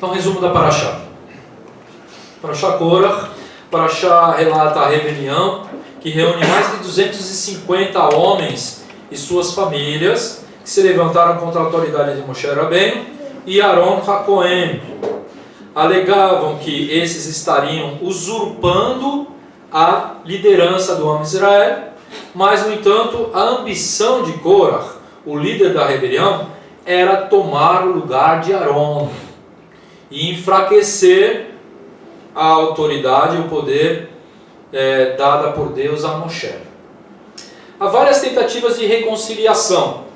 Então, resumo da Parashá. Parashá Korach. Parashá relata a rebelião que reúne mais de 250 homens e suas famílias que se levantaram contra a autoridade de Moshe Rabbeinu e Aaron HaKohen. Alegavam que esses estariam usurpando a liderança do homem de Israel, mas, no entanto, a ambição de Korach, o líder da rebelião, era tomar o lugar de Aaron e enfraquecer a autoridade e o poder dada por Deus a Moshe. Há várias tentativas de reconciliação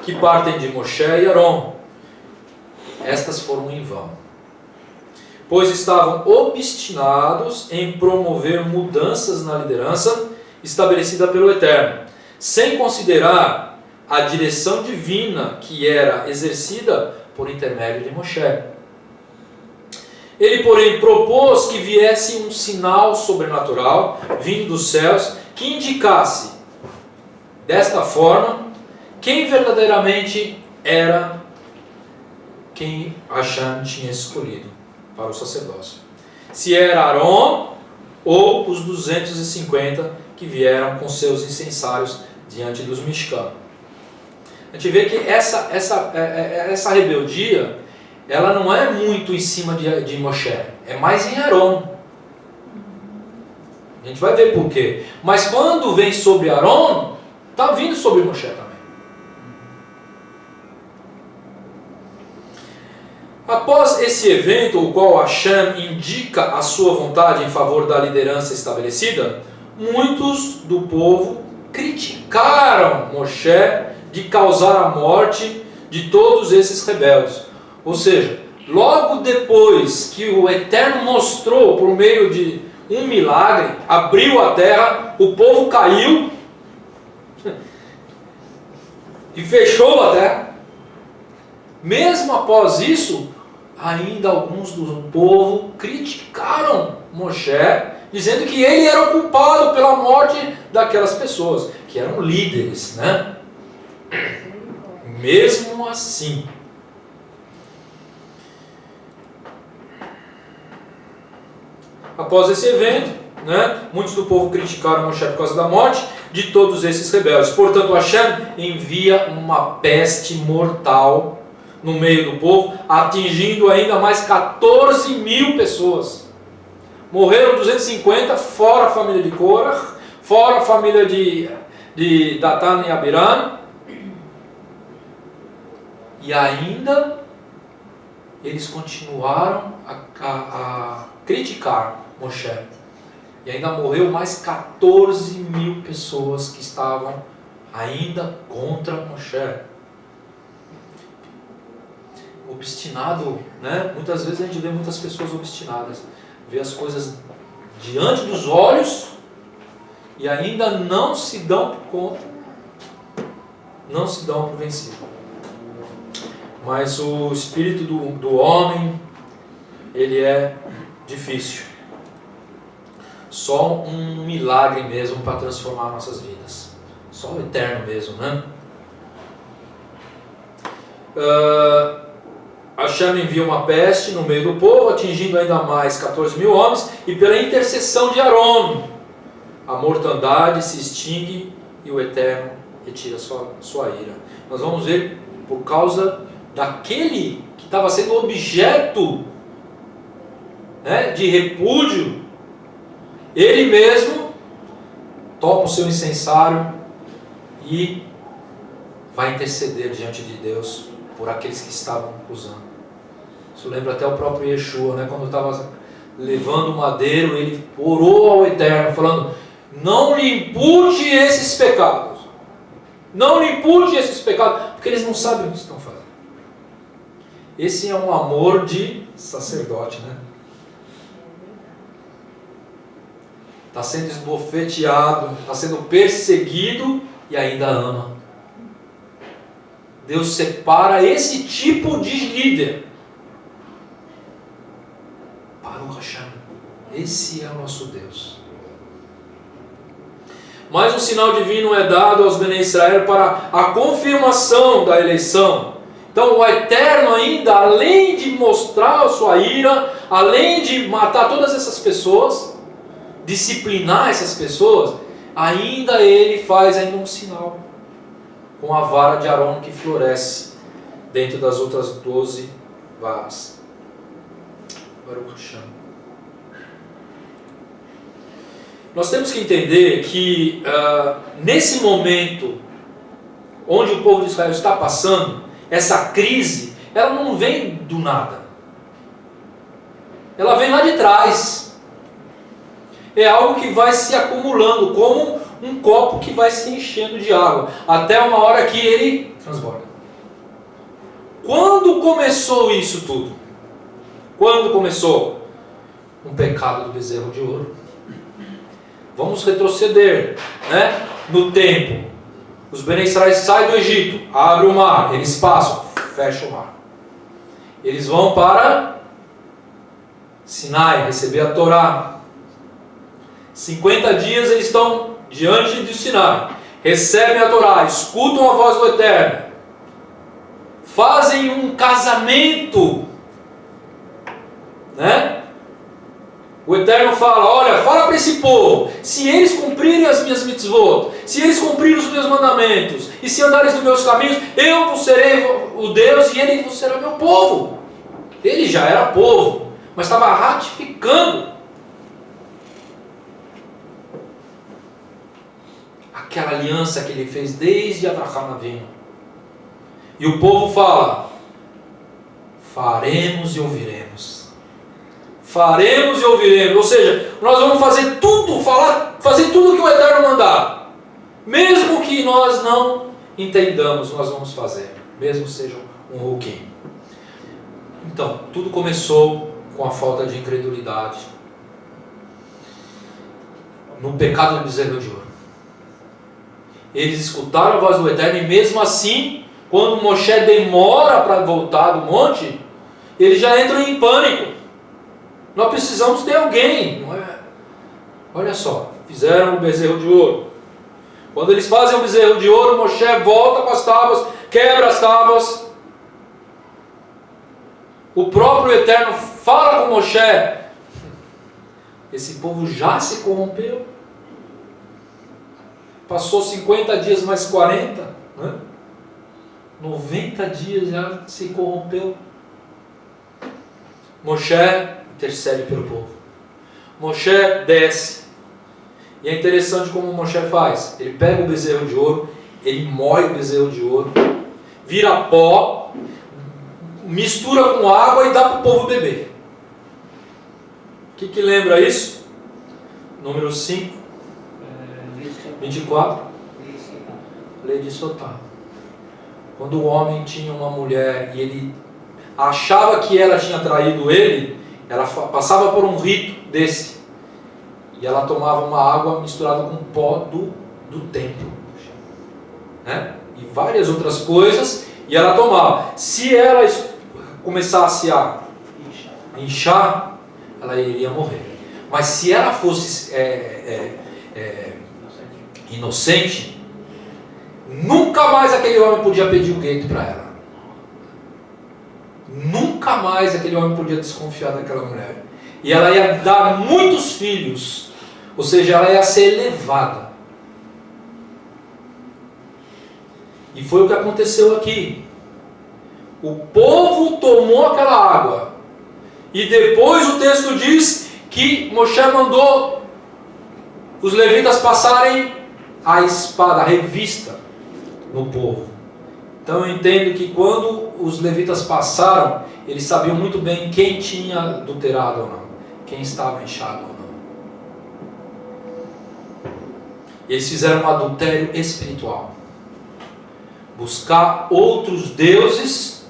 que partem de Moshe e Aaron. Estas foram em vão, pois estavam obstinados em promover mudanças na liderança estabelecida pelo Eterno, sem considerar a direção divina que era exercida por intermédio de Moshe. Ele, porém, propôs que viesse um sinal sobrenatural vindo dos céus que indicasse, desta forma, quem verdadeiramente era quem Hashem tinha escolhido para o sacerdócio. Se era Aaron ou os 250 que vieram com seus incensários diante dos Mishkan. A gente vê que essa rebeldia, ela não é muito em cima de Moshe, é mais em Aaron. A gente vai ver por quê. Mas quando vem sobre Aaron, está vindo sobre Moshe também. Após esse evento, o qual Hashem indica a sua vontade em favor da liderança estabelecida, muitos do povo criticaram Moshe de causar a morte de todos esses rebeldes. Ou seja, logo depois que o Eterno mostrou por meio de um milagre, abriu a terra, o povo caiu e fechou a terra. Mesmo após isso, ainda alguns do povo criticaram Moshe, dizendo que ele era o culpado pela morte daquelas pessoas, que eram líderes, né? Mesmo assim, após esse evento, né, muitos do povo criticaram Moshe por causa da morte de todos esses rebeldes. Portanto, Hashem envia uma peste mortal no meio do povo, atingindo ainda mais 14 mil pessoas. Morreram 250, fora a família de Korach, fora a família de Datan e Abiram. E ainda eles continuaram a criticar Moshe. E ainda morreu mais 14 mil pessoas que estavam ainda contra Moshe. Obstinado, né? Muitas vezes a gente vê muitas pessoas obstinadas, vê as coisas diante dos olhos e ainda não se dão por conta, não se dão por vencido. Mas o espírito do homem, ele é difícil. Só um milagre mesmo para transformar nossas vidas. Só o Eterno mesmo, né? Hashem envia uma peste no meio do povo, atingindo ainda mais 14 mil homens, e pela intercessão de Aaron, a mortandade se extingue e o Eterno retira sua ira. Nós vamos ver, por causa daquele que estava sendo objeto, né, de repúdio, ele mesmo toma o seu incensário e vai interceder diante de Deus por aqueles que estavam usando. Isso lembra até o próprio Yeshua, né? Quando estava levando o madeiro, ele orou ao Eterno, falando: não lhe impute esses pecados. Não lhe impute esses pecados, porque eles não sabem o que estão fazendo. Esse é um amor de sacerdote, né? Está sendo esbofeteado, está sendo perseguido e ainda ama. Deus separa esse tipo de líder para o Hashem. Esse é o nosso Deus. Mas um sinal divino é dado aos Bnei Israel para a confirmação da eleição. Então o Eterno ainda, além de mostrar a sua ira, além de matar todas essas pessoas, disciplinar essas pessoas, ainda ele faz ainda um sinal com a vara de Arão que floresce dentro das outras 12 varas. Baruch Hashem. Nós temos que entender que nesse momento onde o povo de Israel está passando, essa crise, ela não vem do nada. Ela vem lá de trás. É algo que vai se acumulando, como um copo que vai se enchendo de água, até uma hora que ele transborda. Quando começou isso tudo? Quando começou? Um pecado do bezerro de ouro. Vamos retroceder, né? No tempo. Os Bnei Israel saem do Egito, abrem o mar, eles passam, fecham o mar. Eles vão para Sinai, receber a Torá. 50 dias eles estão diante do Sinai, recebem a Torá, escutam a voz do Eterno, fazem um casamento, né? O Eterno fala, olha, fala para esse povo, se eles cumprirem as minhas mitzvot, se eles cumprirem os meus mandamentos, e se andarem nos meus caminhos, eu serei o Deus e ele será meu povo. Ele já era povo, mas estava ratificando aquela aliança que ele fez desde Abraham Avinu. E o povo fala, faremos e ouviremos. Faremos e ouviremos, ou seja, nós vamos fazer tudo, fazer tudo que o Eterno mandar. Mesmo que nós não entendamos, nós vamos fazer, mesmo seja um rouquinho. Então, tudo começou com a falta de incredulidade, no pecado do bezerro de ouro. Eles escutaram a voz do Eterno e mesmo assim, quando Moshe demora para voltar do monte, eles já entram em pânico. Nós precisamos ter alguém, não é? Olha só, fizeram o bezerro de ouro. Quando eles fazem o bezerro de ouro, Moshe volta com as tábuas, quebra as tábuas. O próprio Eterno fala com Moshe, esse povo já se corrompeu. Passou 50 dias mais 40, né? 90 dias já se corrompeu. Moshe intercede pelo povo. Moshe desce. E é interessante como Moshe faz. Ele pega o bezerro de ouro, ele moe o bezerro de ouro, vira pó, mistura com água e dá para o povo beber. O que lembra isso? Número 5, 24. Lei de Sotá. Quando o homem tinha uma mulher e ele achava que ela tinha traído ele, ela passava por um rito desse. E ela tomava uma água misturada com pó do templo. Né? E várias outras coisas. E ela tomava. Se ela começasse a inchar, ela iria morrer. Mas se ela fosse inocente, nunca mais aquele homem podia pedir o gueto para ela. Nunca mais aquele homem podia desconfiar daquela mulher. E ela ia dar muitos filhos. Ou seja, ela ia ser elevada. E foi o que aconteceu aqui. O povo tomou aquela água. E depois o texto diz que Moshe mandou os levitas passarem a espada, a revista no povo. Então eu entendo que quando os levitas passaram, eles sabiam muito bem quem tinha adulterado ou não, quem estava inchado ou não. Eles fizeram um adultério espiritual. Buscar outros deuses,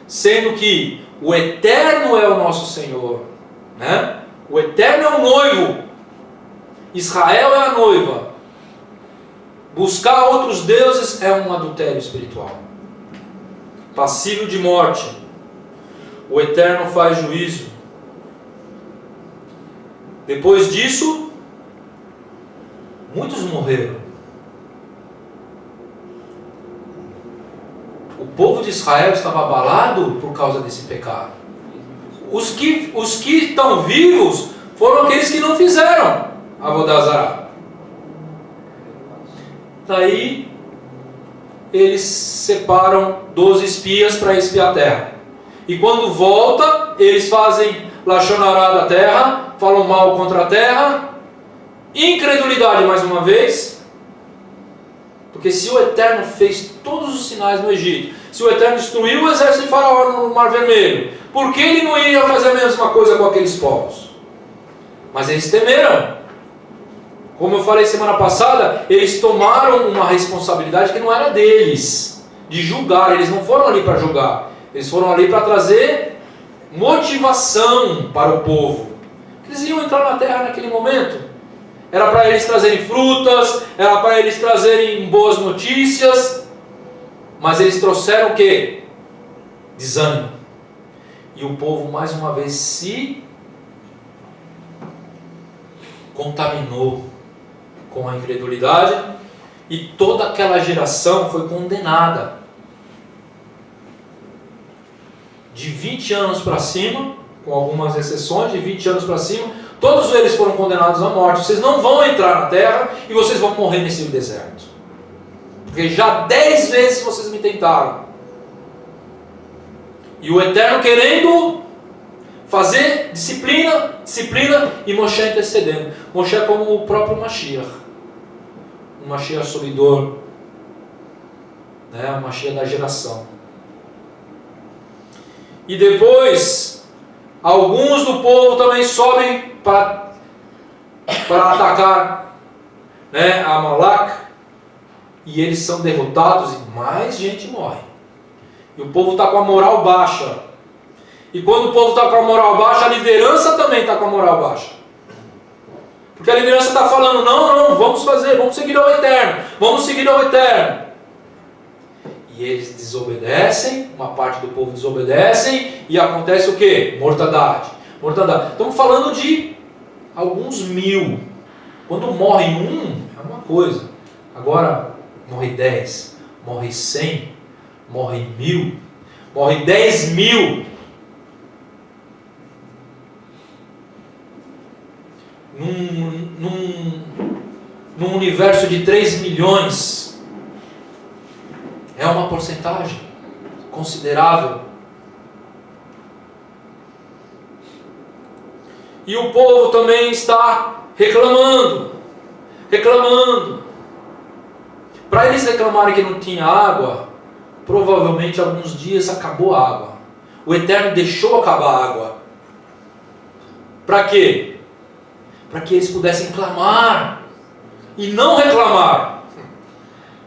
sendo que o Eterno é o nosso Senhor, né? O Eterno é o noivo, Israel é a noiva. Buscar outros deuses é um adultério espiritual, passível de morte. O Eterno faz juízo. Depois disso, muitos morreram. O povo de Israel estava abalado por causa desse pecado. Os que estão vivos foram aqueles que não fizeram Avodah Zará. Daí eles separam 12 espias para espiar a terra. E quando volta, eles fazem Lashon Hará da terra, falam mal contra a terra. Incredulidade mais uma vez. Porque se o Eterno fez todos os sinais no Egito, se o Eterno destruiu o exército de Faraó no Mar Vermelho, por que ele não iria fazer a mesma coisa com aqueles povos? Mas eles temeram. Como eu falei semana passada, eles tomaram uma responsabilidade que não era deles, de julgar. Eles não foram ali para julgar, eles foram ali para trazer motivação para o povo. Eles iam entrar na terra naquele momento. Era para eles trazerem frutas, era para eles trazerem boas notícias, mas eles trouxeram o quê? Desânimo. E o povo mais uma vez se contaminou com a incredulidade, e toda aquela geração foi condenada. De 20 anos para cima, com algumas exceções, de 20 anos para cima, todos eles foram condenados à morte. Vocês não vão entrar na terra e vocês vão morrer nesse deserto. Porque já 10 vezes vocês me tentaram. E o Eterno querendo fazer disciplina, e Moshe intercedendo. Moshe é como o próprio Mashiach. Um Mashiach solidor, né? Um Mashiach da geração. E depois, alguns do povo também sobem para atacar, né, a Amalek, e eles são derrotados e mais gente morre. E o povo está com a moral baixa. E quando o povo está com a moral baixa, a liderança também está com a moral baixa. Porque a liderança está falando, não, vamos seguir ao Eterno, E eles desobedecem, uma parte do povo desobedecem, e acontece o quê? Mortandade. Estamos falando de alguns mil. Quando morre um, é uma coisa. Agora, morre 10, morre 100, morre 1000, morre 10.000. Num universo de 3 milhões, é uma porcentagem considerável. E o povo também está reclamando. Para eles reclamarem que não tinha água, provavelmente alguns dias acabou a água. O Eterno deixou acabar a água. Para quê? Para que eles pudessem clamar e não reclamar.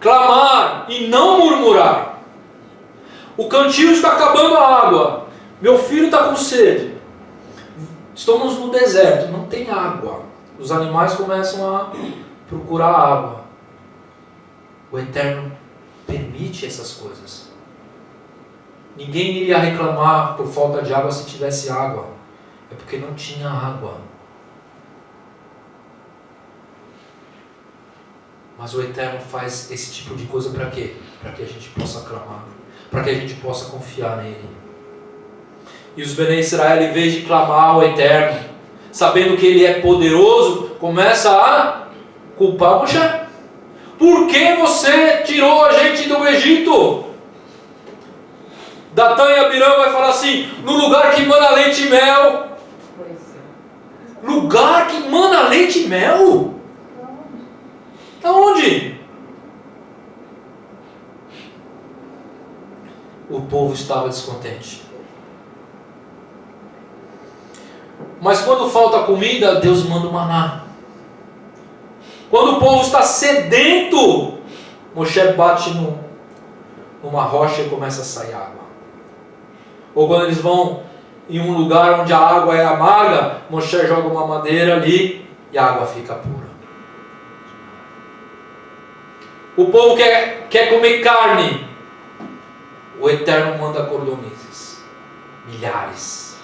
Clamar e não murmurar. O cantil está acabando a água. Meu filho está com sede. Estamos no deserto, não tem água. Os animais começam a procurar água. O Eterno permite essas coisas. Ninguém iria reclamar por falta de água se tivesse água. É porque não tinha água. Mas o Eterno faz esse tipo de coisa para quê? Para que a gente possa clamar. Para que a gente possa confiar nele. E os Bnei Israel, em vez de clamar ao Eterno, sabendo que ele é poderoso, começa a culpar Moshe. Por que você tirou a gente do Egito? Datã e Abirão vai falar assim, no lugar que mana leite e mel. Lugar que mana leite e mel? Aonde? O povo estava descontente. Mas quando falta comida, Deus manda o maná. Quando o povo está sedento, Moshe bate numa rocha e começa a sair água. Ou quando eles vão em um lugar onde a água é amarga, Moshe joga uma madeira ali e a água fica pura. O povo quer comer carne. O Eterno manda cordonizes. Milhares.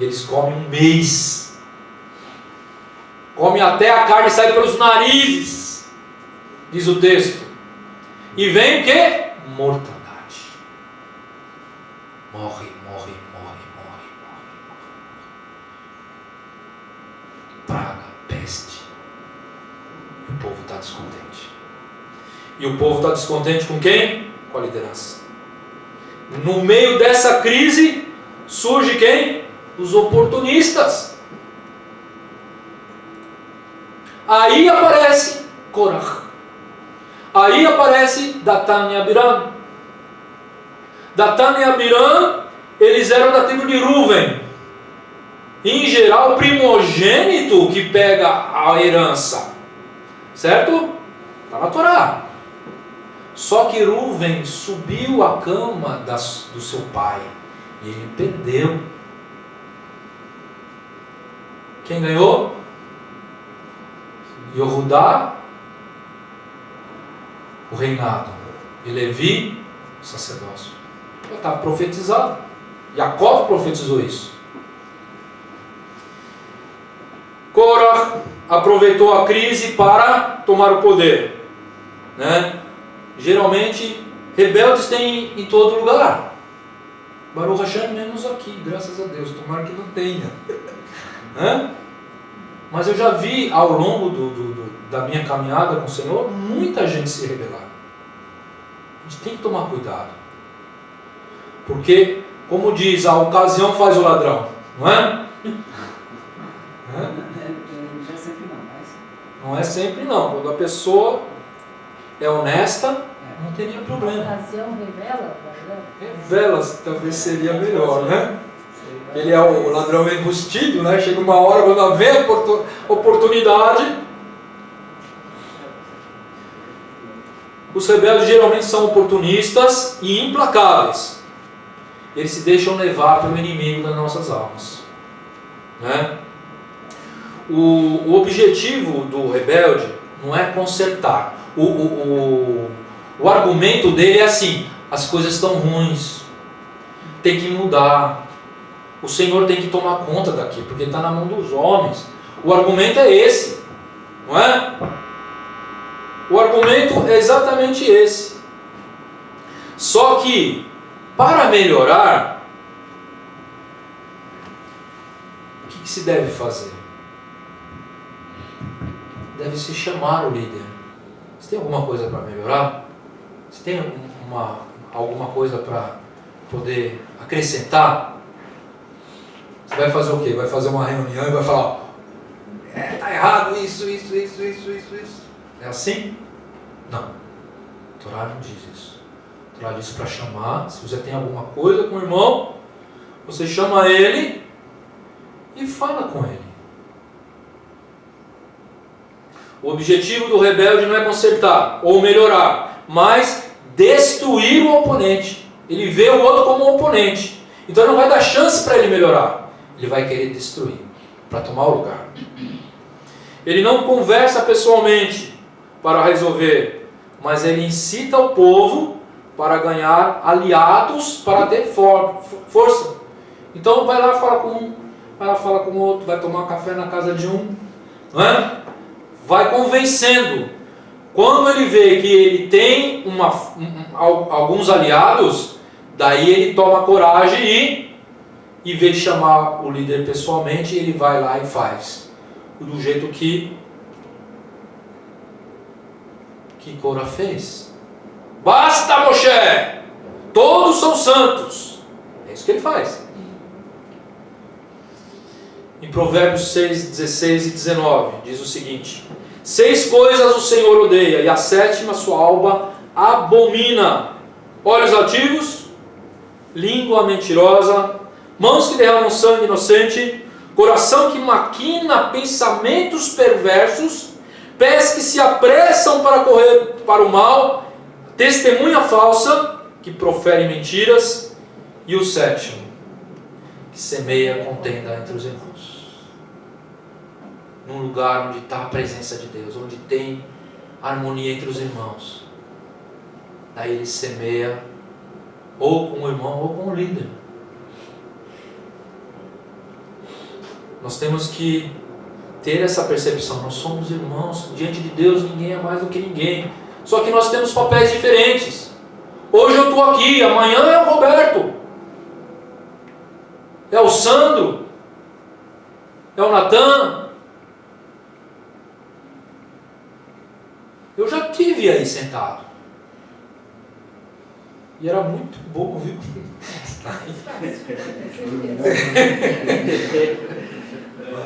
E eles comem um mês. Comem até a carne sair pelos narizes. Diz o texto. E vem o quê? Mortandade. Morre. Praga, peste. E o povo está descontente. E o povo está descontente com quem? Com a liderança. No meio dessa crise, surge quem? Os oportunistas. Aí aparece Korah. Aí aparece Datan e Abiram. Datan e Abiram, eles eram da tribo de Ruven. Em geral, o primogênito que pega a herança. Certo? Está na Torá. Só que Ruven subiu a cama do seu pai. E ele perdeu. Quem ganhou? Yehudá, o reinado. E Levi, o sacerdócio. Já estava profetizado. Jacó profetizou isso. Korah aproveitou a crise para tomar o poder. Né? Geralmente, rebeldes tem em todo lugar. Baruch Hashem, menos aqui, graças a Deus. Tomara que não tenha. Né? Mas eu já vi ao longo da minha caminhada com o Senhor, muita gente se rebelar. A gente tem que tomar cuidado. Porque, como diz, a ocasião faz o ladrão. Não é? Não é sempre não. Quando a pessoa é honesta, não teria problema. A ocasião revela? Revela, talvez seria melhor, né? Ele é o ladrão embustido, né? Chega uma hora, quando vem a oportunidade. Os rebeldes geralmente são oportunistas e implacáveis. Eles se deixam levar pelo inimigo das nossas almas. Né? O objetivo do rebelde não é consertar. O argumento dele é assim: as coisas estão ruins, tem que mudar, o Senhor tem que tomar conta daqui, porque está na mão dos homens. O argumento é esse, não é? O argumento é exatamente esse. Só que, para melhorar, o que se deve fazer? Deve-se chamar o líder. Você tem alguma coisa para melhorar? Você tem alguma coisa para poder acrescentar? Você vai fazer o quê? Vai fazer uma reunião e vai falar: tá errado isso. É assim? Não. A Torá não diz isso. A Torá diz para chamar. Se você tem alguma coisa com o irmão, você chama ele e fala com ele. O objetivo do rebelde não é consertar ou melhorar, mas destruir o oponente. Ele vê o outro como um oponente. Então não vai dar chance para ele melhorar. Ele vai querer destruir, para tomar o lugar. Ele não conversa pessoalmente para resolver, mas ele incita o povo para ganhar aliados, para ter força. Então vai lá, fala com um, vai lá, fala com o outro, vai tomar café na casa de um, não é? Vai convencendo. Quando ele vê que ele tem alguns aliados, daí ele toma coragem e, em vez de chamar o líder pessoalmente, ele vai lá e faz. Do jeito que Korah fez. Basta, Moshe! Todos são santos. É isso que ele faz. Em Provérbios 6, 16 e 19, diz o seguinte: 6 coisas o Senhor odeia, e a 7ª sua alma abomina: olhos altivos, língua mentirosa, mãos que derramam sangue inocente, coração que maquina pensamentos perversos, pés que se apressam para correr para o mal, testemunha falsa, que profere mentiras, e o 7º, que semeia contenda entre os irmãos. Num lugar onde está a presença de Deus, onde tem harmonia entre os irmãos, daí ele semeia ou com o irmão ou com o líder. Nós temos que ter essa percepção. Nós somos irmãos, diante de Deus ninguém é mais do que ninguém. Só que nós temos papéis diferentes. Hoje eu estou aqui, amanhã é o Roberto. É o Sandro? É o Natan? Eu já tive aí sentado. E era muito bom, viu?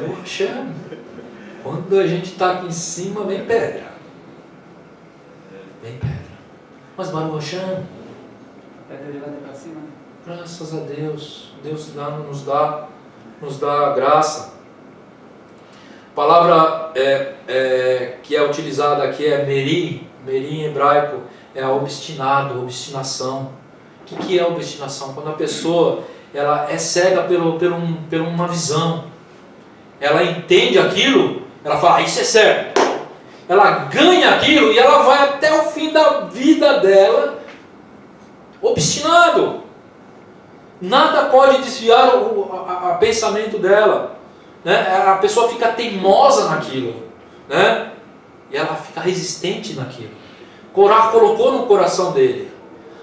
Poxa, quando a gente está aqui em cima, vem pedra. Vem pedra. Mas Baruch Hashem, Pedra levada para cima. graças a Deus, Deus nos dá graça. A palavra que é utilizada aqui é meri. Meri em hebraico é obstinado, obstinação. O que é obstinação? Quando a pessoa ela é cega por uma visão. Ela entende aquilo, ela fala, isso é certo. Ela ganha aquilo e ela vai até o fim da vida dela obstinado. Nada pode desviar o pensamento dela. Né? A pessoa fica teimosa naquilo. Né? E ela fica resistente naquilo. Corá colocou no coração dele.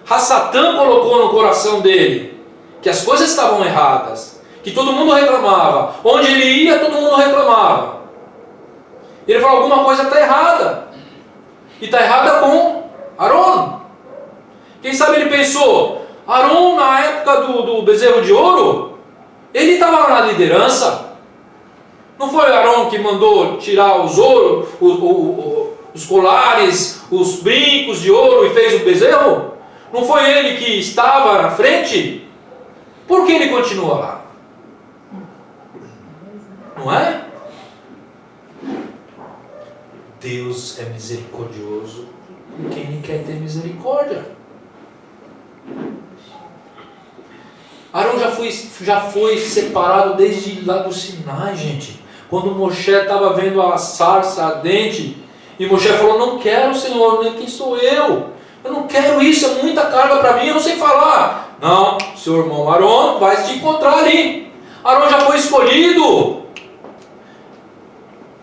Hassatã colocou no coração dele que as coisas estavam erradas. Que todo mundo reclamava. Onde ele ia, todo mundo reclamava. Ele falou, alguma coisa está errada. E está errada com Aron. Quem sabe ele pensou, Aron na época do bezerro de ouro, ele estava lá na liderança. Não foi Aron que mandou tirar os ouro, os colares, os brincos de ouro e fez o bezerro? Não foi ele que estava na frente? Por que ele continua lá? Não é? Deus é misericordioso com quem Ele quer ter misericórdia. Arão já foi separado desde lá do Sinai, gente. Quando Moshe estava vendo a sarça ardente, e Moshe falou, não quero, Senhor, nem quem sou eu? Eu não quero isso, é muita carga para mim, eu não sei falar. Não, seu irmão Arão vai te encontrar ali. Arão já foi escolhido.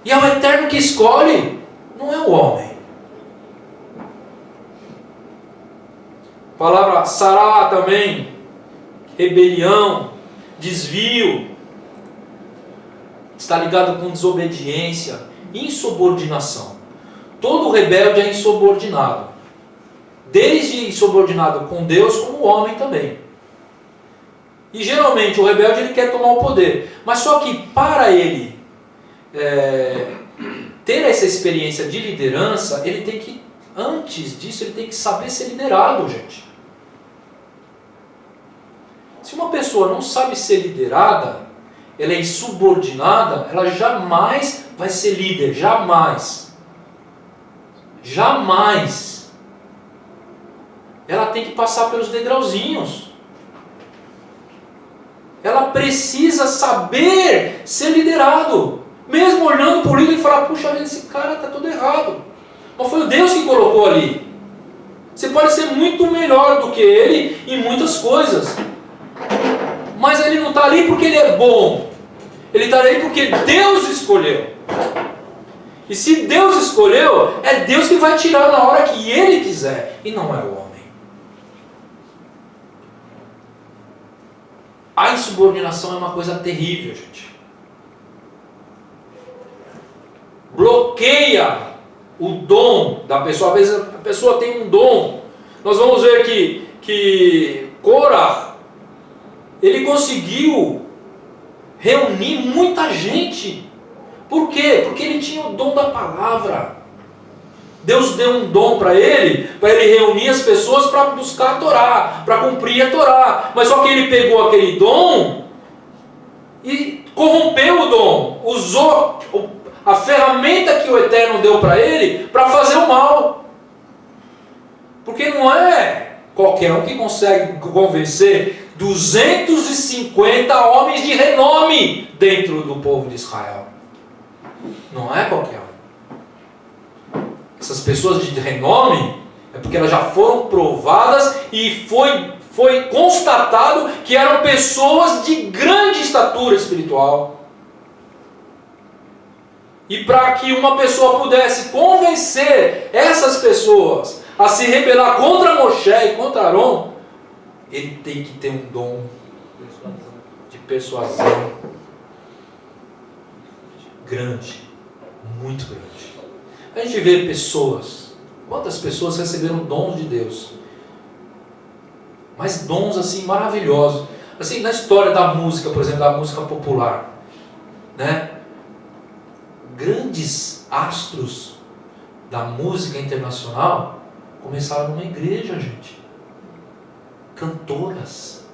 E é o Eterno que escolhe. Não é o homem. A palavra sará também, rebelião, desvio, está ligado com desobediência, insubordinação. Todo rebelde é insubordinado. Desde insubordinado com Deus, como o homem também. E geralmente o rebelde ele quer tomar o poder. Mas só que para ele ter essa experiência de liderança, ele tem que, antes disso, ele tem que saber ser liderado, gente. Se uma pessoa não sabe ser liderada, ela é insubordinada, ela jamais vai ser líder, jamais. Jamais. Ela tem que passar pelos degrauzinhos. Ela precisa saber ser liderado. Mesmo olhando por ele e falar, puxa vida, esse cara está todo errado. Mas foi o Deus que colocou ali. Você pode ser muito melhor do que ele em muitas coisas. Mas ele não está ali porque ele é bom. Ele está ali porque Deus escolheu. E se Deus escolheu, é Deus que vai tirar na hora que Ele quiser. E não é o homem. A insubordinação é uma coisa terrível, gente. Bloqueia o dom da pessoa. Às vezes a pessoa tem um dom. Nós vamos ver que Korah, ele conseguiu reunir muita gente. Por quê? Porque ele tinha o dom da palavra. Deus deu um dom para ele reunir as pessoas para buscar a Torá, para cumprir a Torá. Mas só que ele pegou aquele dom e corrompeu o dom, usou a ferramenta que o Eterno deu para ele para fazer o mal. Porque não é qualquer um que consegue convencer 250 homens de renome dentro do povo de Israel. Não é qualquer um. Essas pessoas de renome é porque elas já foram provadas e foi constatado que eram pessoas de grande estatura espiritual. E para que uma pessoa pudesse convencer essas pessoas a se rebelar contra Moshe e contra Arão, ele tem que ter um dom de persuasão grande, muito grande. A gente vê pessoas, quantas pessoas receberam dons de Deus, mas dons assim maravilhosos, assim na história da música, por exemplo, da música popular, né? Grandes astros da música internacional começaram numa igreja, gente. Cantoras.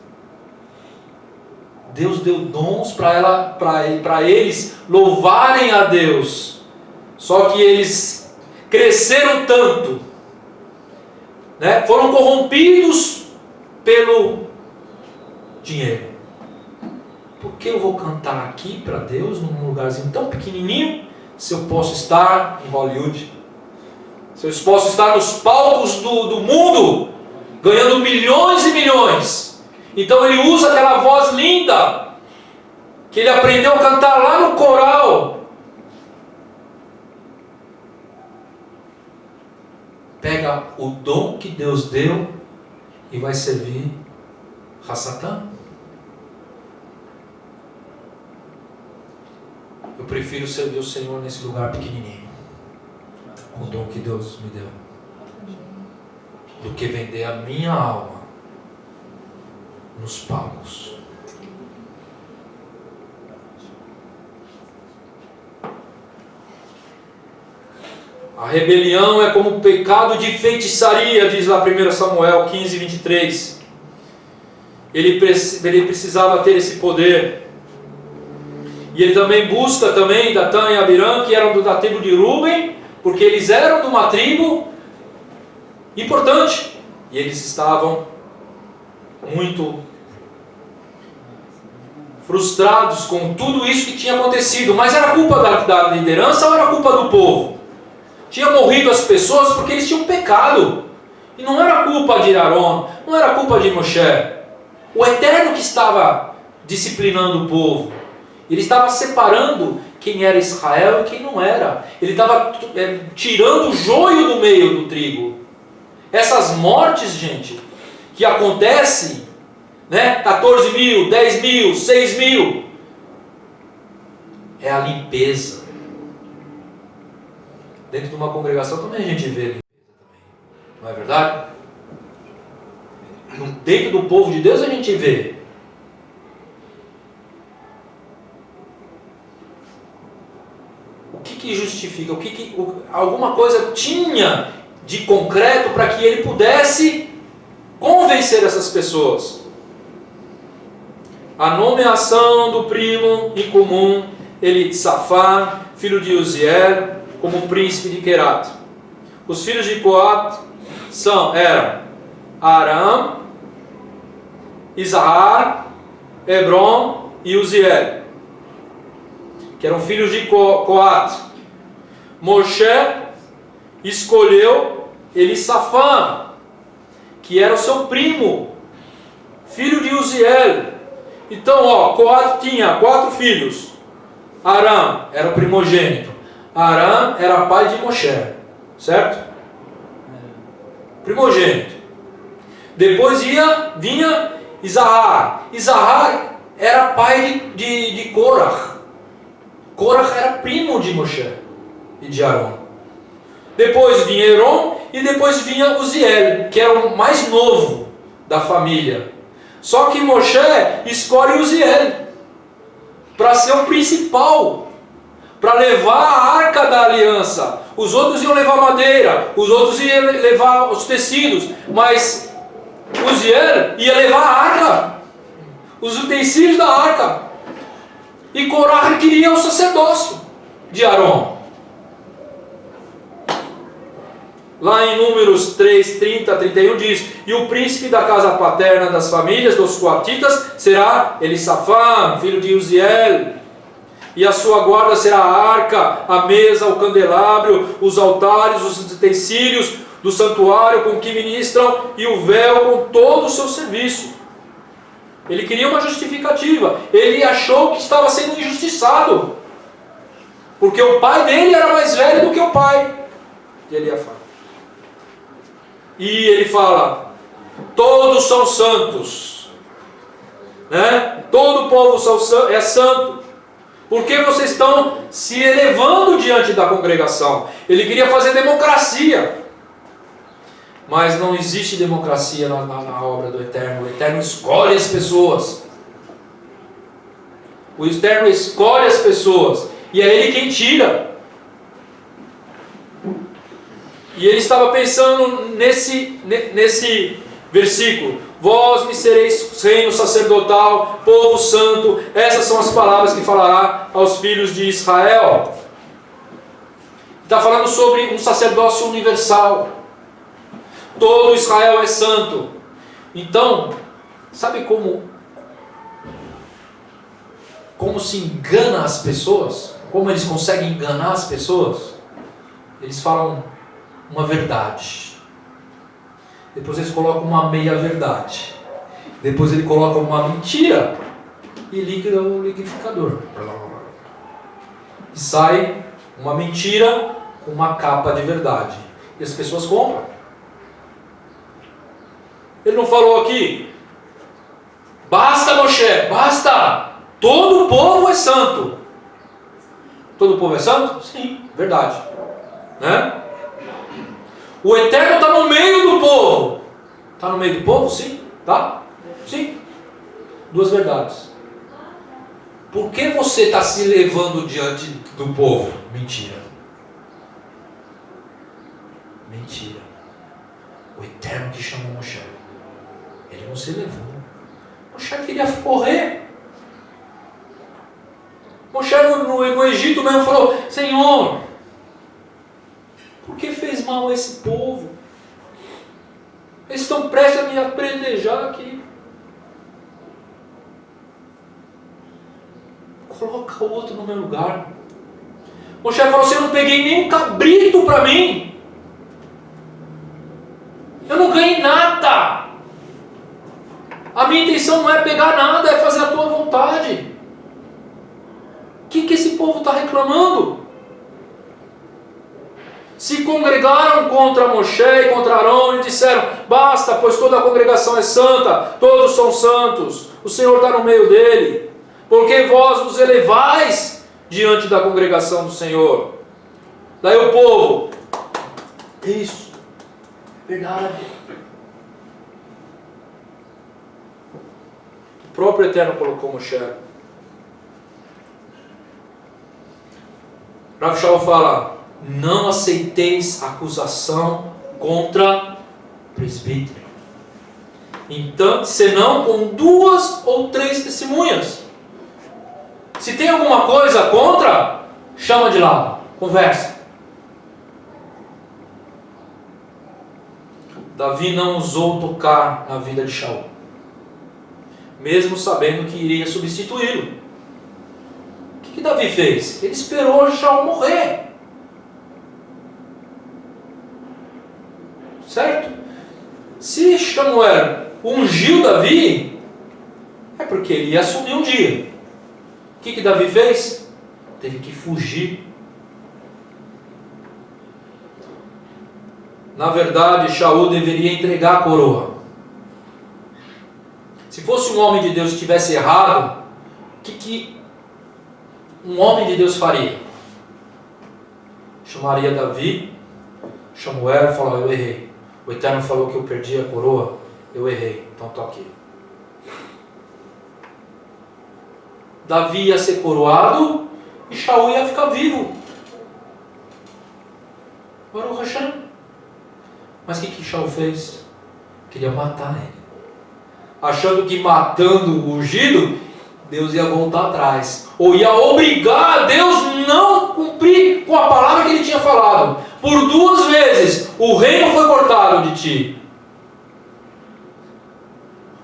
Deus deu dons para eles louvarem a Deus. Só que eles cresceram tanto, né? Foram corrompidos pelo dinheiro. Por que eu vou cantar aqui para Deus num lugarzinho tão pequenininho, se eu posso estar em Hollywood? Se eu posso estar nos palcos do mundo, ganhando milhões e milhões. Então ele usa aquela voz linda, que ele aprendeu a cantar lá no coral. Pega o dom que Deus deu e vai servir a Satã. Eu prefiro servir o Senhor nesse lugar pequenininho, com o dom que Deus me deu, do que vender a minha alma nos palcos. A rebelião é como o pecado de feitiçaria, diz lá 1 Samuel 15, 23. Ele precisava ter esse poder. E ele também busca Datã e Abirã, que eram da tribo de Ruben, porque eles eram de uma tribo importante. E eles estavam muito frustrados com tudo isso que tinha acontecido. Mas era culpa da liderança ou era culpa do povo? Tinha morrido as pessoas porque eles tinham pecado. E não era culpa de Arão, não era culpa de Moshe. O Eterno que estava disciplinando o povo. Ele estava separando quem era Israel e quem não era. Ele estava tirando o joio do meio do trigo. Essas mortes, gente, que acontecem, né? 14 mil, 10 mil, 6 mil. É a limpeza. Dentro de uma congregação também a gente vê a limpeza também. Não é verdade? Dentro do povo de Deus a gente vê. O que justifica? Alguma coisa tinha de concreto para que ele pudesse convencer essas pessoas. A nomeação do primo em comum, Elitsafá, filho de Uziel, como príncipe de Querat. Os filhos de Coat eram Aram, Izahar, Hebron e Uziel, que eram filhos de Coat. Moshe escolheu Elissafã, que era o seu primo, filho de Uziel. Então, Coat tinha 4 filhos. Aram era o primogênito. Aram era pai de Moshe, certo? Primogênito. Depois vinha Izahar. Izahar era pai de Korah. Korah era primo de Moshe e de Arão. Depois vinha Heron e depois vinha Uziel, que era o mais novo da família. Só que Moshe escolhe Uziel para ser o principal, para levar a arca da aliança. Os outros iam levar madeira, os outros iam levar os tecidos, mas Uziel ia levar a arca, os utensílios da arca. E Korah queria o sacerdócio de Arão. Lá em Números 3, 30 a 31 diz: e o príncipe da casa paterna das famílias dos coatitas será Elissafã, filho de Uziel. E a sua guarda será a arca, a mesa, o candelabro, os altares, os utensílios do santuário com que ministram e o véu com todo o seu serviço. Ele queria uma justificativa. Ele achou que estava sendo injustiçado, porque o pai dele era mais velho do que o pai de Eliafá. E ele fala: todos são santos, né? Todo o povo é santo. Por que vocês estão se elevando diante da congregação? Ele queria fazer democracia. Mas não existe democracia na obra do Eterno. O Eterno escolhe as pessoas. O Eterno escolhe as pessoas. E é Ele quem tira. E ele estava pensando nesse versículo. Vós me sereis reino sacerdotal, povo santo. Essas são as palavras que falará aos filhos de Israel. Está falando sobre um sacerdócio universal. Todo Israel é santo. Então, sabe como se engana as pessoas? Como eles conseguem enganar as pessoas? Eles falam uma verdade. Depois eles colocam uma meia-verdade. Depois ele coloca uma mentira e liga o liquidificador. E sai uma mentira com uma capa de verdade. E as pessoas compram. Ele não falou aqui: basta, Moshe, basta! Todo o povo é santo. Todo o povo é santo? Sim, verdade. Né? O Eterno está no meio do povo. Está no meio do povo? Sim. Tá? Sim. Duas verdades. Por que você está se levando diante do povo? Mentira. Mentira. O Eterno que chamou Moshe. Ele não se levou. Moshe queria correr. Moshe no Egito mesmo falou: Senhor, por que fez mal a esse povo? Eles estão prestes a me apedrejar aqui. Coloca o outro no meu lugar. Moshe falou assim: eu não peguei nem um cabrito para mim. Eu não ganhei nada. A minha intenção não é pegar nada, é fazer a tua vontade. O que esse povo está reclamando? Se congregaram contra Moshe e contra Arão e disseram: basta, pois toda a congregação é santa, todos são santos, o Senhor está no meio dele. Porque vós vos elevais diante da congregação do Senhor. Daí o povo: isso, verdade. O próprio Eterno colocou Moshe. Rav Shaul fala: não aceiteis acusação contra presbítero. Então, senão com 2 ou 3 testemunhas. Se tem alguma coisa contra, chama de lado, conversa. Davi não ousou tocar na vida de Shaul, mesmo sabendo que iria substituí-lo. O que Davi fez? Ele esperou Shaul morrer. Certo? Se Samuel ungiu Davi, é porque ele ia assumir um dia. O que Davi fez? Teve que fugir. Na verdade, Shaul deveria entregar a coroa. Se fosse um homem de Deus que tivesse errado, o que um homem de Deus faria? Chamaria Davi, Samuel, e falaria: eu errei. O Eterno falou que eu perdi a coroa, eu errei, então estou aqui. Davi ia ser coroado e Shaul ia ficar vivo. Baruch Hashem. Mas o que Shaul fez? Queria matar ele. Achando que matando o ungido, Deus ia voltar atrás. Ou ia obrigar Deus não cumprir com a palavra que ele tinha falado. Por 2 vezes, o reino foi cortado de ti.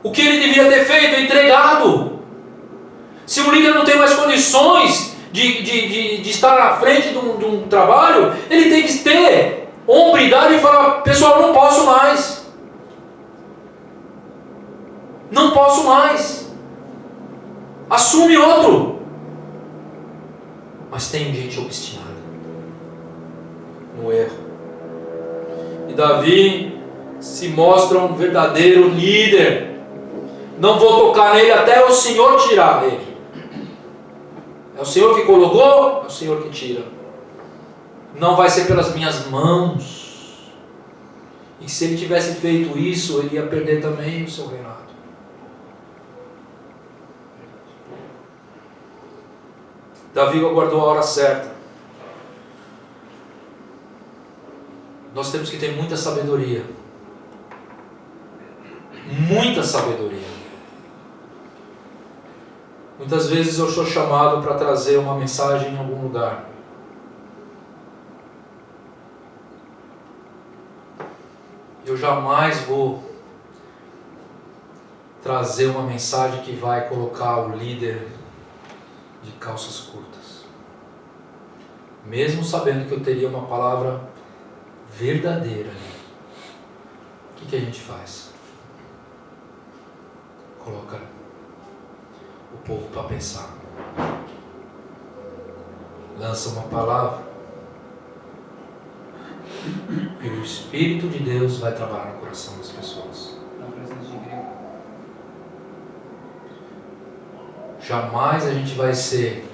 O que ele devia ter feito? Entregado. Se um líder não tem mais condições de estar à frente de um trabalho, ele tem que ter hombridade e falar: pessoal, não posso mais. Não posso mais. Assume outro. Mas tem gente obstinada no erro. E Davi se mostra um verdadeiro líder. Não vou tocar nele até o Senhor tirar ele. É o Senhor que colocou, é o Senhor que tira. Não vai ser pelas minhas mãos. E se ele tivesse feito isso, ele ia perder também o seu reinado. Davi aguardou a hora certa. Nós temos que ter muita sabedoria. Muita sabedoria. Muitas vezes eu sou chamado para trazer uma mensagem em algum lugar. Eu jamais vou trazer uma mensagem que vai colocar o líder de calças curtas. Mesmo sabendo que eu teria uma palavra verdadeira. O que a gente faz? Coloca o povo para pensar. Lança uma palavra. E o Espírito de Deus vai trabalhar no coração das pessoas. Na presença de grego. Jamais a gente vai ser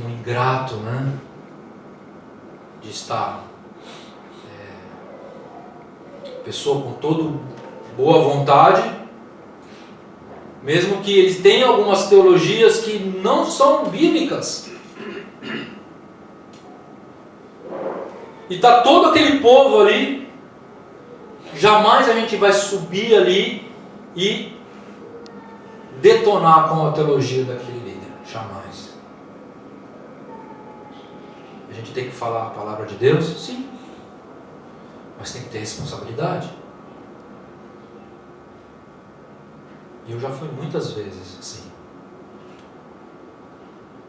um ingrato, né? De estar pessoa com toda boa vontade, mesmo que eles tenham algumas teologias que não são bíblicas. E está todo aquele povo ali, jamais a gente vai subir ali e detonar com a teologia daquele líder. Jamais. A gente tem que falar a palavra de Deus? Sim. Mas tem que ter responsabilidade. E eu já fui muitas vezes assim.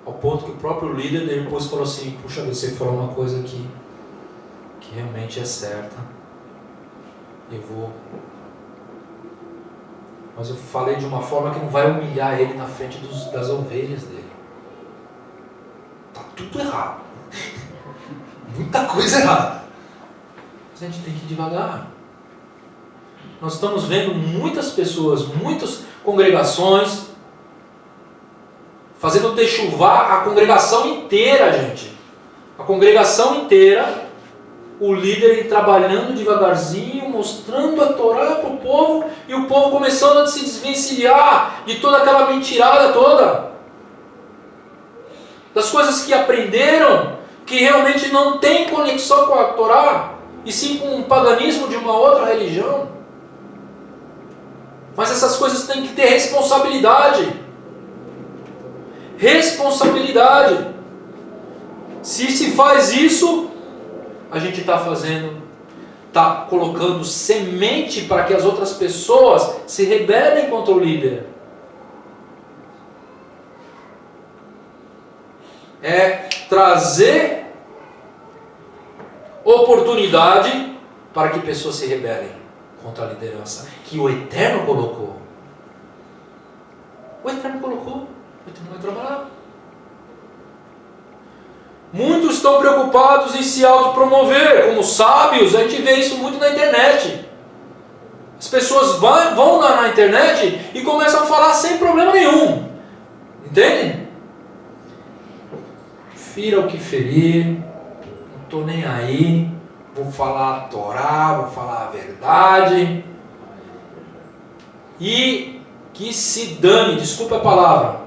Ao ponto que o próprio líder depois falou assim: puxa, você falou uma coisa que realmente é certa. Eu vou. Mas eu falei de uma forma que não vai humilhar ele na frente das ovelhas dele. Tá tudo errado. Muita coisa errada. Mas a gente tem que ir devagar. Nós estamos vendo muitas pessoas, muitas congregações fazendo techuvá a congregação inteira, gente. A congregação inteira, o líder trabalhando devagarzinho, mostrando a Torá para o povo, e o povo começando a se desvencilhar de toda aquela mentirada toda. Das coisas que aprenderam, que realmente não tem conexão com a Torá, e sim com o paganismo de uma outra religião. Mas essas coisas têm que ter responsabilidade. Responsabilidade. Se se faz isso, a gente está colocando semente para que as outras pessoas se rebelem contra o líder. É trazer oportunidade para que pessoas se rebelem contra a liderança que o Eterno colocou. O Eterno colocou, o Eterno vai trabalhar. Muitos estão preocupados em se autopromover, como sábios. A gente vê isso muito na internet. As pessoas vão na internet e começam a falar sem problema nenhum. Entende? Fira o que ferir, não estou nem aí, vou falar a Torá, vou falar a verdade. E que se dane, desculpa a palavra.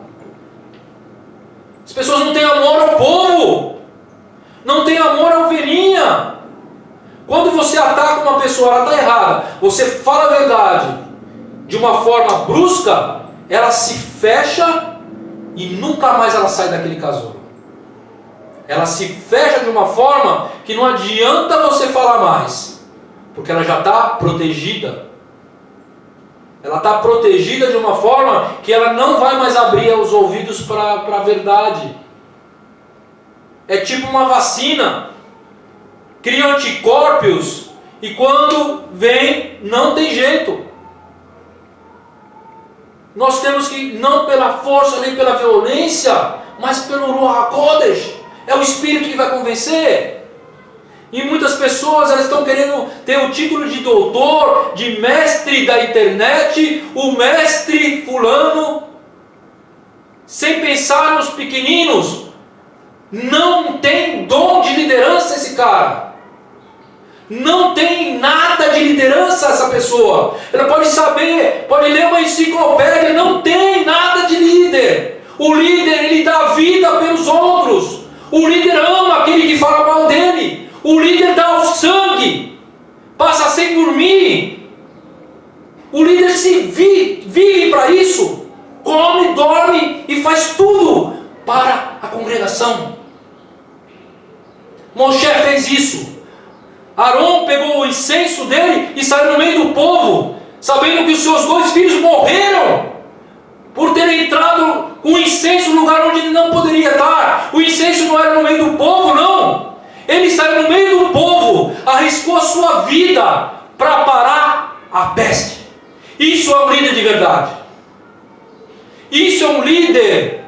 As pessoas não têm amor ao povo, não têm amor à ovelhinha. Quando você ataca uma pessoa, ela está errada, você fala a verdade de uma forma brusca, ela se fecha e nunca mais ela sai daquele casulo. Ela se fecha de uma forma que não adianta você falar mais, porque ela já está protegida. Ela está protegida de uma forma que ela não vai mais abrir os ouvidos para a verdade. É tipo uma vacina. Cria anticorpos e quando vem, não tem jeito. Nós temos que, não pela força nem pela violência, mas pelo Ruach HaKodesh. É o Espírito que vai convencer. E muitas pessoas elas estão querendo ter o título de doutor, de mestre da internet, o mestre fulano, sem pensar nos pequeninos. Não tem dom de liderança esse cara. Não tem nada de liderança essa pessoa. Ela pode saber, pode ler uma enciclopédia, não tem nada de líder. O líder, ele dá vida pelos outros. O líder ama aquele que fala mal dele. O líder dá o sangue, passa sem dormir. O líder vive para isso. Come, dorme e faz tudo para a congregação. Moshe fez isso. Arão pegou o incenso dele e saiu no meio do povo, sabendo que os seus 2 filhos morreram por terem entrado com incenso no lugar onde ele não poderia estar. O incenso não era no meio do povo, não. Ele saiu no meio do povo, arriscou a sua vida para parar a peste. Isso é um líder de verdade. Isso é um líder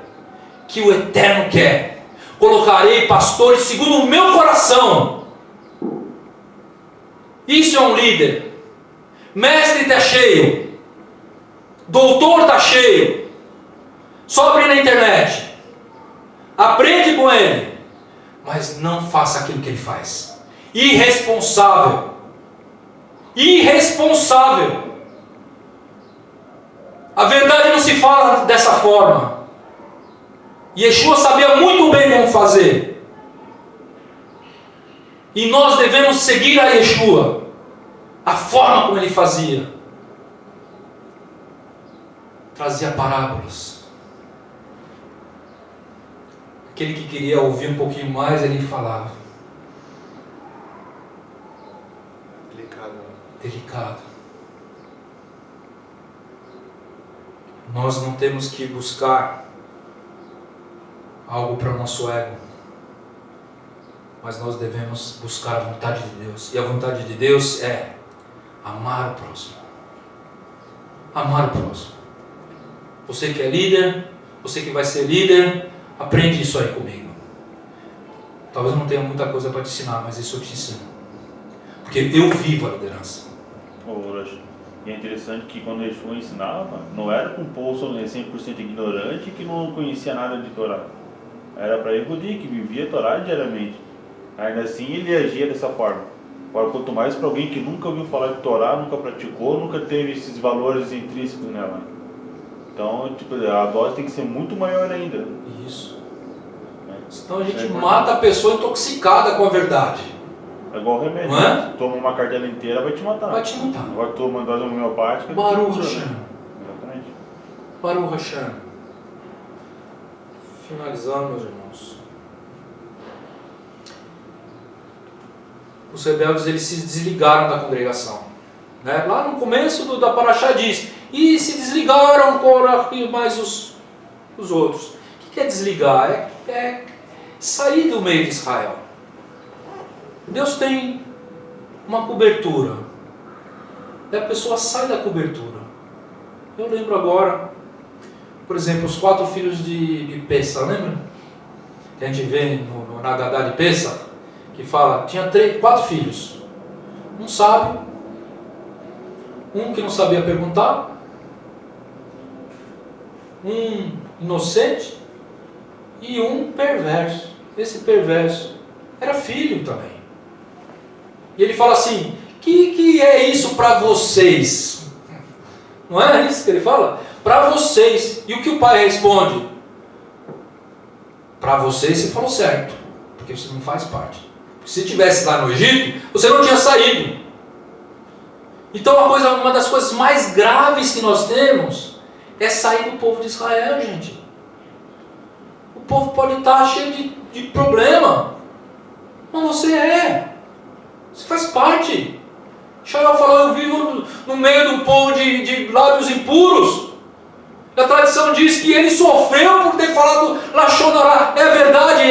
que o Eterno quer. Colocarei pastores segundo o meu coração. Isso é um líder. Mestre está cheio. Doutor está cheio. Sobre na internet. Aprende com ele. Mas não faça aquilo que ele faz. Irresponsável. Irresponsável. A verdade não se fala dessa forma. Yeshua sabia muito bem como fazer. E nós devemos seguir a Yeshua. A forma como ele fazia. Trazia parábolas. Aquele que queria ouvir um pouquinho mais, ele falava. Delicado. Nós não temos que buscar algo para o nosso ego, mas nós devemos buscar a vontade de Deus. E a vontade de Deus é amar o próximo. Amar o próximo. Você que é líder, você que vai ser líder, aprende isso aí comigo. Talvez eu não tenha muita coisa para te ensinar, mas isso eu te ensino. Porque eu vivo a liderança. E é interessante que quando Yeshua ensinava, não era para um povo 100% ignorante que não conhecia nada de Torá. Era para Yehudi, que vivia a Torá diariamente. Ainda assim ele agia dessa forma. Agora, quanto mais para alguém que nunca ouviu falar de Torá, nunca praticou, nunca teve esses valores intrínsecos nela. Então, a dose tem que ser muito maior ainda. Isso. Senão a gente mata a pessoa intoxicada com a verdade. É igual o remédio. Não é? Toma uma cartela inteira, vai te matar. Vai te matar. Agora toma uma dose homeopática. Baruch Hashem. Exatamente. Baruch Hashem. Finalizando, meus irmãos. Os rebeldes, eles se desligaram da congregação. Né? Lá no começo da Parashá diz, e se desligaram Korah e mais os outros. O que é desligar? É sair do meio de Israel. Deus tem uma cobertura. E a pessoa sai da cobertura. Eu lembro agora, por exemplo, os 4 filhos de Pessa, lembra? Que a gente vê na Haggadah de Pessa, que fala, tinha 4 filhos. Um sábio, um que não sabia perguntar, um inocente e um perverso. Esse perverso era filho também. E ele fala assim, que é isso para vocês? Não é isso que ele fala? Para vocês. E o que o pai responde? Para vocês você falou certo, porque você não faz parte. Se estivesse lá no Egito, você não tinha saído. Então uma das coisas mais graves que nós temos é sair do povo de Israel, gente. O povo pode estar cheio de problema, mas você é. Você faz parte. Shaul falou, eu vivo no meio de um povo de lábios impuros. A tradição diz que ele sofreu por ter falado Lashon Hara. É verdade,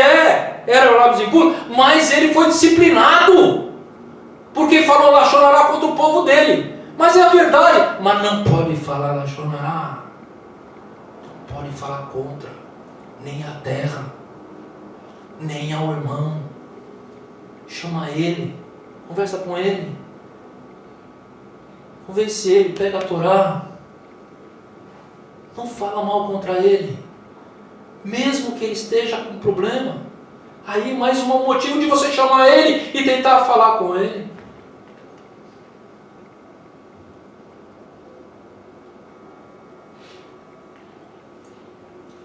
era lábios impuros, mas ele foi disciplinado, porque falou Lashon Hara contra o povo dele. Mas é a verdade. Mas não pode falar Lashon Hara. Não pode falar contra, nem a terra, nem ao irmão. chama ele, conversa com ele, convence ele, pega a Torá, não fala mal contra ele, mesmo que ele esteja com problema. Aí mais um motivo de você chamar ele e tentar falar com ele.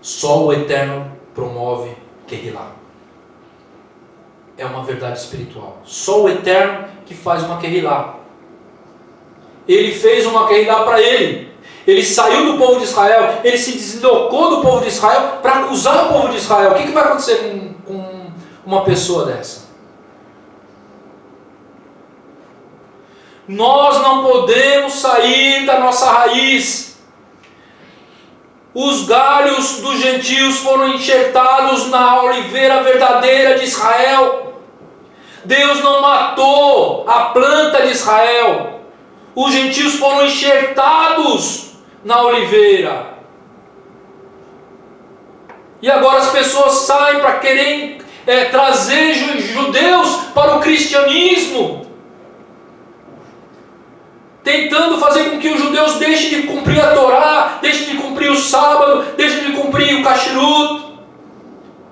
Só o Eterno promove Kehilá. É uma verdade espiritual. Só o Eterno que faz uma Kehilá. Ele fez uma Kehilá para ele. Ele saiu do povo de Israel. Ele se deslocou do povo de Israel para acusar o povo de Israel. O que vai acontecer com uma pessoa dessa? Nós não podemos sair da nossa raiz. Os galhos dos gentios foram enxertados na oliveira verdadeira de Israel. Deus não matou a planta de Israel. Os gentios foram enxertados na oliveira. E agora as pessoas saem para querer trazer judeus para o cristianismo, tentando fazer com que os judeus deixem de cumprir a Torá, deixem de cumprir o sábado, deixem de cumprir o kashrut,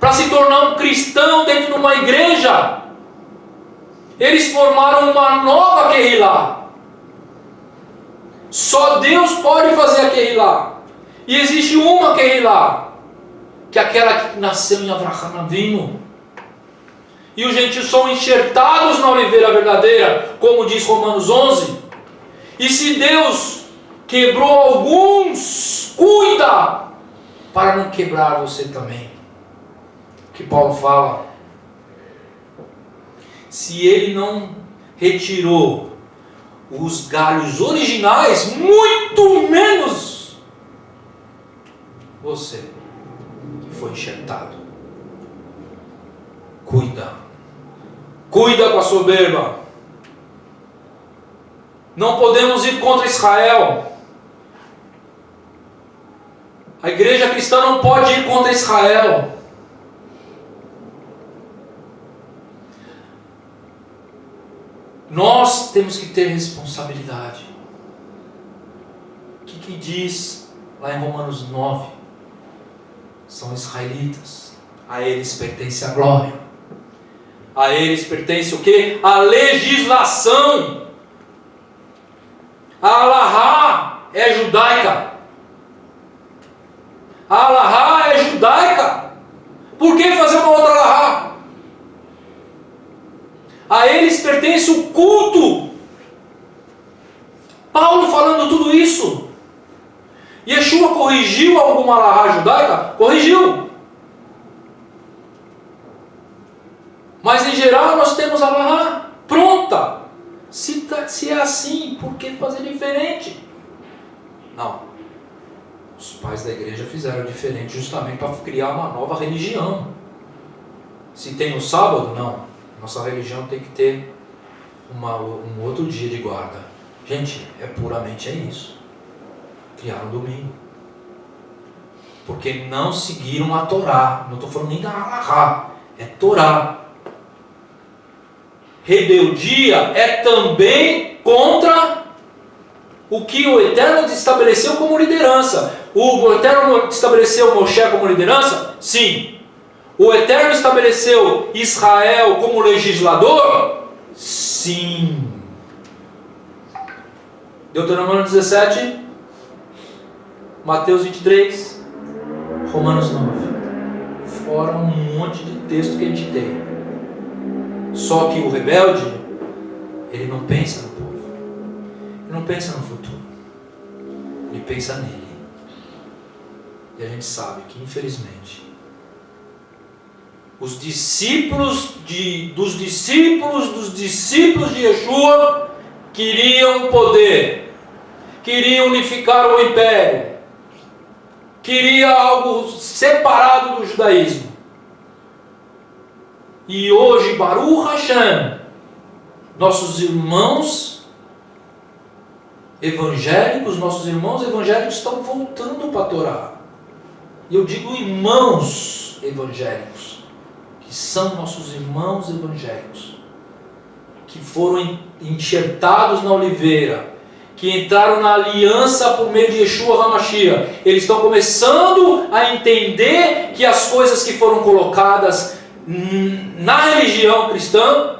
para se tornar um cristão dentro de uma igreja. Eles formaram uma nova Kehilá. Só Deus pode fazer a Kehilá. E existe uma Kehilá, que é aquela que nasceu em Avraham Avinu. E os gentios são enxertados na oliveira verdadeira, como diz Romanos 11. E se Deus quebrou alguns, cuida para não quebrar você também. O que Paulo fala. Se ele não retirou os galhos originais, muito menos você que foi enxertado. Cuida com a soberba. Não podemos ir contra Israel. A igreja cristã não pode ir contra Israel. Nós temos que ter responsabilidade. O que diz lá em Romanos 9? São israelitas. A eles pertence a glória. A eles pertence o quê? A legislação. A Alahá é judaica. A Alahá é judaica. Por que fazer uma outra Alahá? A eles pertence o culto. Paulo falando tudo isso. Yeshua corrigiu alguma Alahá judaica? Corrigiu. Mas em geral nós temos a Alahá pronta. Se é assim, por que fazer diferente? Não. Os pais da igreja fizeram diferente justamente para criar uma nova religião. Se tem o sábado, não. Nossa religião tem que ter um outro dia de guarda. Gente, puramente isso. Criaram domingo. Porque não seguiram a Torá. Não estou falando nem da Alahá. É Torá. Rebeldia é também contra o que o Eterno estabeleceu como liderança. O Eterno estabeleceu Moshe como liderança? Sim. O Eterno estabeleceu Israel como legislador? Sim. Deuteronômio 17, Mateus 23, Romanos 9. Fora um monte de texto que a gente tem. Só que o rebelde, ele não pensa no povo. Ele não pensa no futuro. Ele pensa nele. E a gente sabe que, infelizmente, os discípulos dos discípulos de Yeshua queriam poder, queriam unificar o império, queria algo separado do judaísmo. E hoje, Baruch Hashem, nossos irmãos evangélicos estão voltando para a Torá. E eu digo irmãos evangélicos, que são nossos irmãos evangélicos. que foram enxertados na oliveira, que entraram na aliança por meio de Yeshua HaMashiach, eles estão começando a entender que as coisas que foram colocadas na religião cristã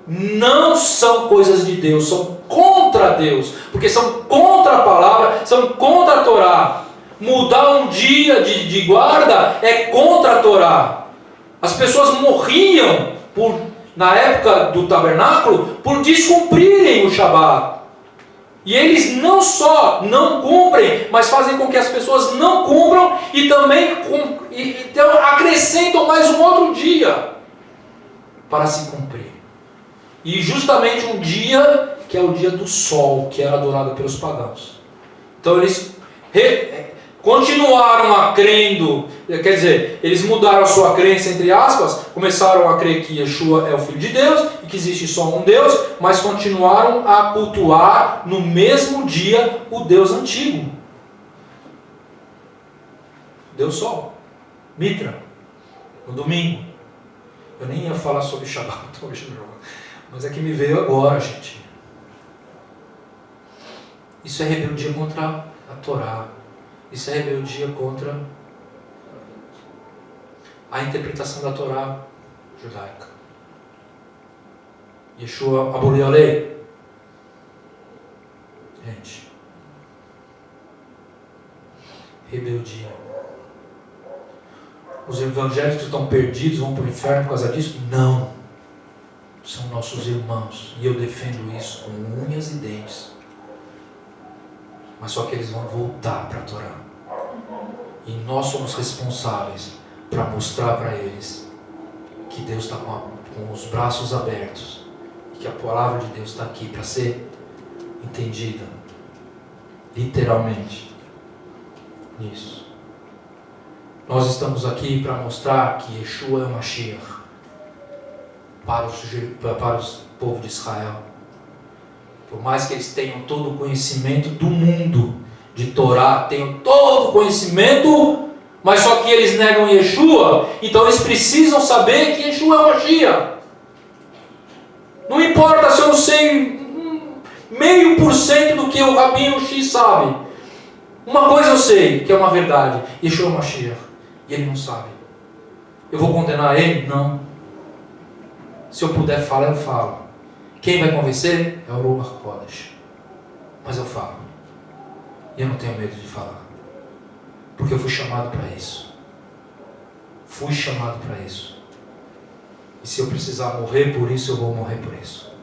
não são coisas de Deus, são contra Deus, porque são contra a palavra, são contra a Torá. Mudar um dia de guarda é contra a Torá. As pessoas morriam na época do tabernáculo por descumprirem o Shabat. E eles não só não cumprem, mas fazem com que as pessoas não cumpram e também então acrescentam mais um outro dia para se cumprir. E justamente um dia que é o dia do sol, que era adorado pelos pagãos. Então eles continuaram a crendo, quer dizer, eles mudaram a sua crença, entre aspas, começaram a crer que Yeshua é o Filho de Deus e que existe só um Deus, mas continuaram a cultuar no mesmo dia o Deus antigo. Deus Sol, Mitra, no domingo. Eu nem ia falar sobre Shabbat hoje, mas é que me veio agora, gente. Isso é rebeldia contra a Torá. Isso é rebeldia contra a interpretação da Torá judaica. Yeshua aboliu a lei. Gente, rebeldia. Os evangélicos estão perdidos, vão para o inferno por causa disso? Não. São nossos irmãos. E eu defendo isso com unhas e dentes. Mas só que eles vão voltar para a Torá. E nós somos responsáveis para mostrar para eles que Deus está com os braços abertos e que a palavra de Deus está aqui para ser entendida literalmente nisso. Nós estamos aqui para mostrar que Yeshua é o Mashiach para o povo de Israel. Por mais que eles tenham todo o conhecimento do mundo de Torá, tenham todo o conhecimento, mas só que eles negam Yeshua, então eles precisam saber que Yeshua é o Mashiach. Não importa se eu não sei 0,5% do que o Rabino X sabe. Uma coisa eu sei, que é uma verdade: Yeshua é o Mashiach. E ele não sabe. Eu vou condenar ele? Não. Se eu puder falar, eu falo. Quem vai convencer é o Ruach Kodesh. Mas eu falo. E eu não tenho medo de falar. Porque eu fui chamado para isso. Fui chamado para isso. E se eu precisar morrer por isso, eu vou morrer por isso.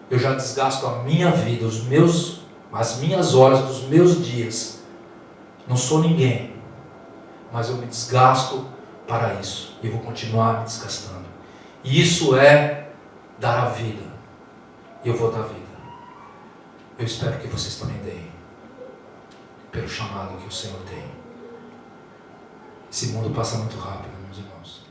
Eu já desgasto a minha vida, as minhas horas dos meus dias. Não sou ninguém. Mas eu me desgasto para isso. E vou continuar me desgastando. E isso é dar a vida. E eu vou dar vida. Eu espero que vocês também deem. Pelo chamado que o Senhor tem. Esse mundo passa muito rápido, meus irmãos.